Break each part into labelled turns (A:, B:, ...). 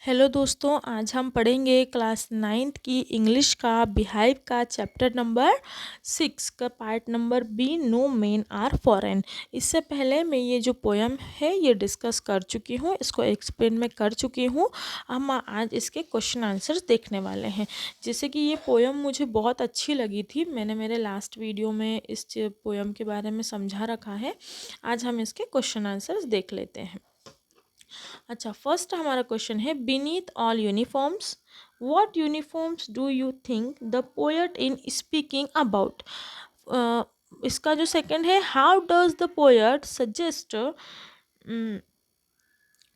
A: Hello दोस्तों, आज हम पढ़ेंगे क्लास 9th की इंग्लिश का बिहाइव का चैप्टर नंबर 6 का part number B, no men are foreign. इससे पहले मैं ये जो पोयम है ये डिस्कस कर चुकी हूँ, इसको एक्सप्लेन मैं कर चुकी हूँ। हम आज इसके क्वेश्चन आंसर्स देखने वाले हैं। जैसे कि ये पोयम मुझे बहुत अच्छी लगी थी, मैंने मेरे लास्ट वीडियो में इस पोयम के बारे में समझा रखा है। आज हम इसके क्वेश्चन आंसर्स देख लेते हैं। अच्छा, फर्स्ट हमारा क्वेश्चन है, beneath all uniforms what uniforms do you think the poet in speaking about. इसका जो सेकंड है, how does the poet suggest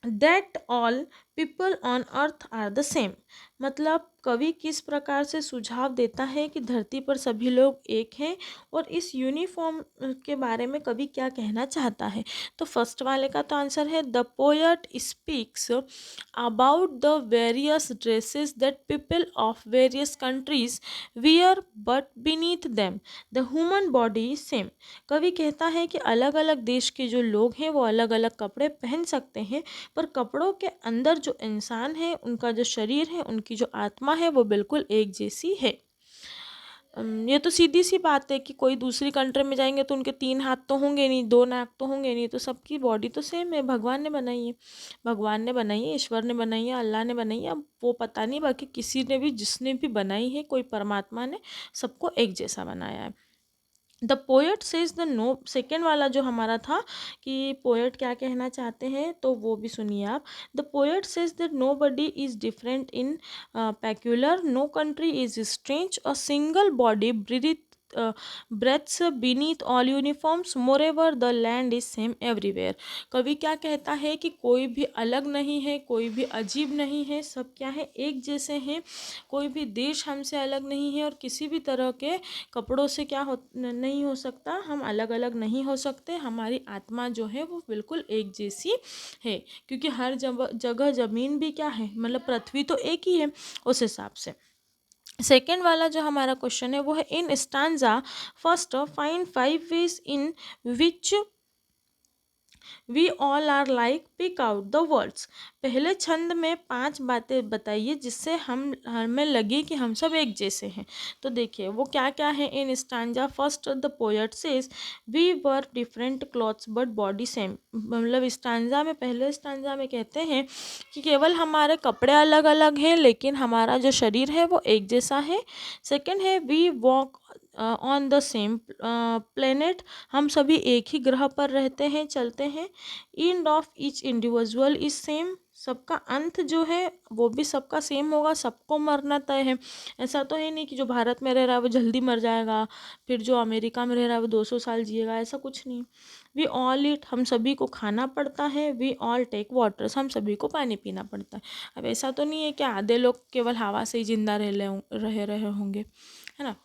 A: that all people on earth are the same. मतलब कवि किस प्रकार से सुझाव देता है कि धरती पर सभी लोग एक हैं, और इस यूनिफॉर्म के बारे में कवि क्या कहना चाहता है। तो फर्स्ट वाले का तो आंसर है, the poet speaks about the various dresses that people of various countries wear but beneath them the human body is same. कवि कहता है कि अलग अलग देश के जो लोग हैं वो अलग अलग कपड़े पहन सकते हैं, पर कपड़ों के अंदर जो इंसान है, उनका जो शरीर है, उनकी जो आत्मा है वो बिल्कुल एक जैसी है। ये तो सीधी सी बात है कि कोई दूसरी कंट्री में जाएंगे तो उनके 3 हाथ तो होंगे नहीं, 2 नाक तो होंगे नहीं, तो सबकी बॉडी तो सेम है। भगवान ने बनाई है, भगवान ने बनाई है, ईश्वर ने बनाई है, अल्लाह ने बनाई है। अब वो पता नहीं, बाकी किसी ने भी, जिसने भी बनाई है, कोई परमात्मा ने सबको एक जैसा बनाया है। The poet says the no, second वाला जो हमारा था कि पोएट क्या कहना चाहते हैं, तो वो भी सुनिए आप। The poet says that nobody is different in peculiar, no country is strange, a single body breathes beneath all uniforms, moreover the land is same everywhere. कवि क्या कहता है कि कोई भी अलग नहीं है, कोई भी अजीब नहीं है, सब क्या है, एक जैसे हैं। कोई भी देश हमसे अलग नहीं है, और किसी भी तरह के कपड़ों से क्या नहीं हो सकता, हम अलग अलग नहीं हो सकते। हमारी आत्मा जो है वो बिल्कुल एक जैसी है, क्योंकि हर जगह ज़मीन भी क्या है, मतलब पृथ्वी तो एक ही है उस हिसाब से। सेकेंड वाला जो हमारा क्वेश्चन है वो है, in stanza first find 5 ways in which we all are like, pick out the words. पहले छंद में 5 बातें बताइए जिससे हमें लगे कि हम सब एक जैसे हैं। तो देखिए वो क्या क्या है in stanza. First the poet says we wear different clothes but body same. मतलब स्टांजा में, पहले स्टांजा में कहते हैं कि केवल हमारे कपड़े अलग अलग हैं, लेकिन हमारा जो शरीर है वो एक जैसा है। सेकेंड है, we walk on the same planet, हम सभी एक ही ग्रह पर रहते हैं, चलते हैं। End of each individual is same, सबका अंत जो है वो भी सबका सेम होगा, सबको मरना तय है। ऐसा तो है नहीं कि जो भारत में रह रहा है वो जल्दी मर जाएगा, फिर जो अमेरिका में रह रहा है वो 200 साल जिएगा, ऐसा कुछ नहीं। वी ऑल ईट, हम सभी को खाना पड़ता है। वी ऑल टेक वाटर्स, हम सभी को पानी पीना पड़ता है। अब ऐसा तो नहीं है कि आधे लोग केवल हवा से ही जिंदा रह रहे होंगे, है ना।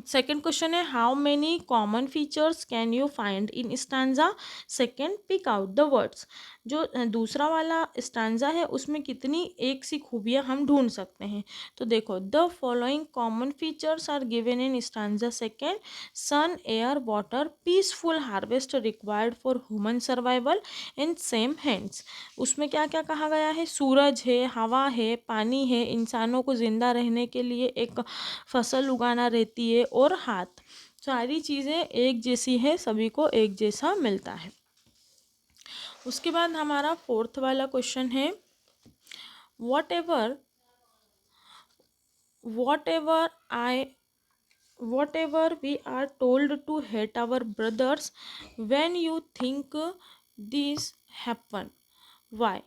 A: सेकेंड क्वेश्चन है, how many common features can you find in stanza. Second, pick out the words. जो दूसरा वाला स्टांजा है उसमें कितनी एक सी खूबियाँ हम ढूंढ सकते हैं। तो देखो, the following common features are given in stanza second, sun, air, water, peaceful harvest required for human survival in same hands. उसमें क्या क्या कहा गया है, सूरज है, हवा है, पानी है, इंसानों को जिंदा रहने के लिए एक फसल उगाना रहती है, और हाथ, सारी चीज़ें एक जैसी है, सभी को एक जैसा मिलता है। उसके बाद हमारा फोर्थ वाला क्वेश्चन है, what ever I whatever we are told to hate our brothers, when you think this happen, why,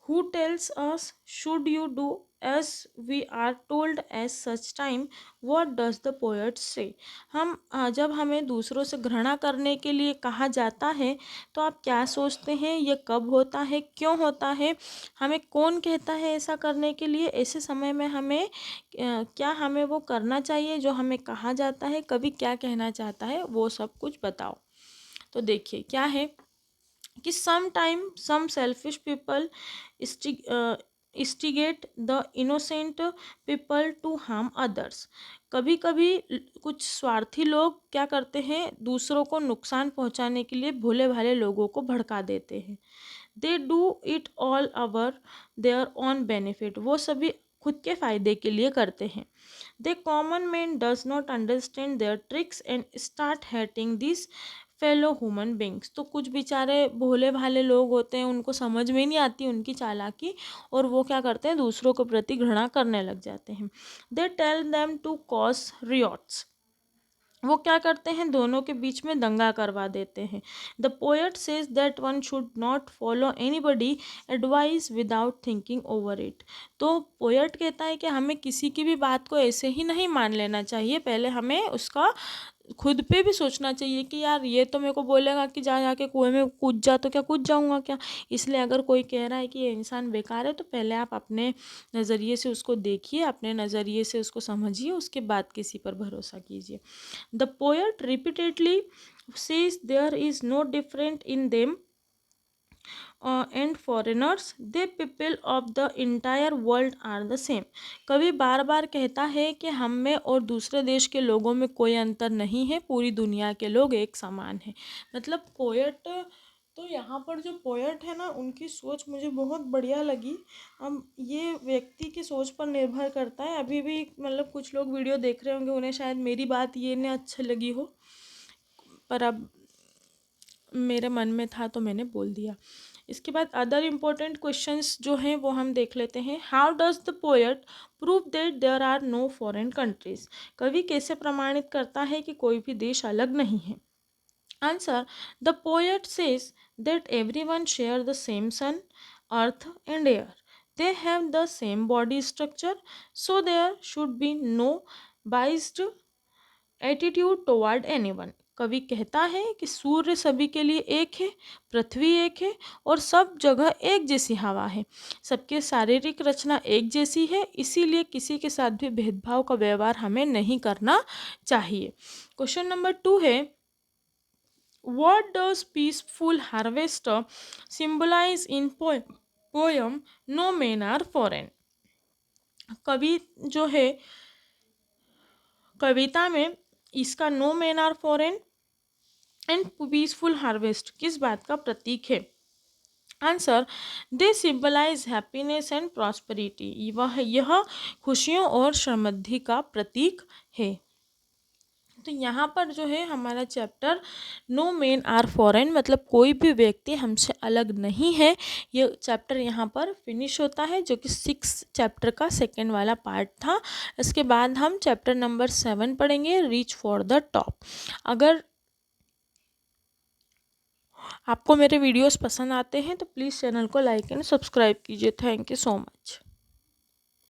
A: who tells us should you do as we are told as such time, what does the poet say। हम जब हमें दूसरों से घृणा करने के लिए कहा जाता है तो आप क्या सोचते हैं, ये कब होता है, क्यों होता है, हमें कौन कहता है ऐसा करने के लिए, ऐसे समय में हमें क्या हमें वो करना चाहिए जो हमें कहा जाता है, कभी क्या कहना चाहता है, वो सब कुछ बताओ। तो देखिए क्या है कि some time some selfish people instigate the innocent people to harm others. कभी कभी कुछ स्वार्थी लोग क्या करते हैं, दूसरों को नुकसान पहुंचाने के लिए भोले भाले लोगों को भड़का देते हैं। They do it all our their own benefit, वो सभी खुद के फायदे के लिए करते हैं। The common man does not understand their tricks and start hating these fellow human beings। तो कुछ बेचारे भोले भाले लोग होते हैं, उनको समझ में नहीं आती उनकी चालाकी, और वो क्या करते हैं, दूसरों के प्रति घृणा करने लग जाते हैं। They tell them to cause riots, वो क्या करते हैं, दोनों के बीच में दंगा करवा देते हैं। The poet says that one should not follow anybody advice without thinking over it. तो पोएट कहता है कि हमें किसी की भी बात को ऐसे ही नहीं मान लेना चाहिए, पहले हमें उसका खुद पे भी सोचना चाहिए कि यार ये तो मेरे को बोलेगा कि जा जाके कुएं में कूद जा, तो क्या कूद जाऊंगा क्या। इसलिए अगर कोई कह रहा है कि ये इंसान बेकार है, तो पहले आप अपने नज़रिए से उसको देखिए, अपने नज़रिए से उसको समझिए, उसके बाद किसी पर भरोसा कीजिए। The poet repeatedly says there is no different in them and foreigners, they people of the entire world are the same. कवि बार बार कहता है कि हम में और दूसरे देश के लोगों में कोई अंतर नहीं है, पूरी दुनिया के लोग एक समान हैं। मतलब पोएट, तो यहाँ पर जो पोएट है ना, उनकी सोच मुझे बहुत बढ़िया लगी। अब ये व्यक्ति की सोच पर निर्भर करता है। अभी भी मतलब कुछ लोग वीडियो देख रहे होंगे, उन्हें शायद मेरी बात ये नहीं अच्छी लगी हो, पर अब मेरे मन में था तो मैंने बोल दिया। इसके बाद अदर इम्पोर्टेंट क्वेश्चंस जो हैं वो हम देख लेते हैं। How does the poet prove that there are no foreign countries, कवि कैसे प्रमाणित करता है कि कोई भी देश अलग नहीं है। Answer, the poet says that everyone share the same sun, earth and air, they have the same body structure, so there should be no biased attitude toward anyone. कवि कहता है कि सूर्य सभी के लिए एक है, पृथ्वी एक है, और सब जगह एक जैसी हवा है। सबके शारीरिक रचना एक जैसी है, इसीलिए किसी के साथ भी भेदभाव का व्यवहार हमें नहीं करना चाहिए। क्वेश्चन नंबर 2 है, what does peaceful harvester symbolise in poem no men are foreign. कवि जो है कविता में इसका no men are foreign and peaceful harvest किस बात का प्रतीक है। Answer, they symbolise happiness and prosperity, यह खुशियों और समृद्धि का प्रतीक है। तो यहाँ पर जो है हमारा chapter no men are foreign, मतलब कोई भी व्यक्ति हमसे अलग नहीं है, ये चैप्टर यहाँ पर फिनिश होता है, जो कि 6 चैप्टर का सेकेंड वाला पार्ट था। इसके बाद हम चैप्टर नंबर 7 पढ़ेंगे, रीच फॉर द टॉप। अगर आपको मेरे वीडियोस पसंद आते हैं तो प्लीज़ चैनल को लाइक एंड सब्सक्राइब कीजिए। Thank you so much.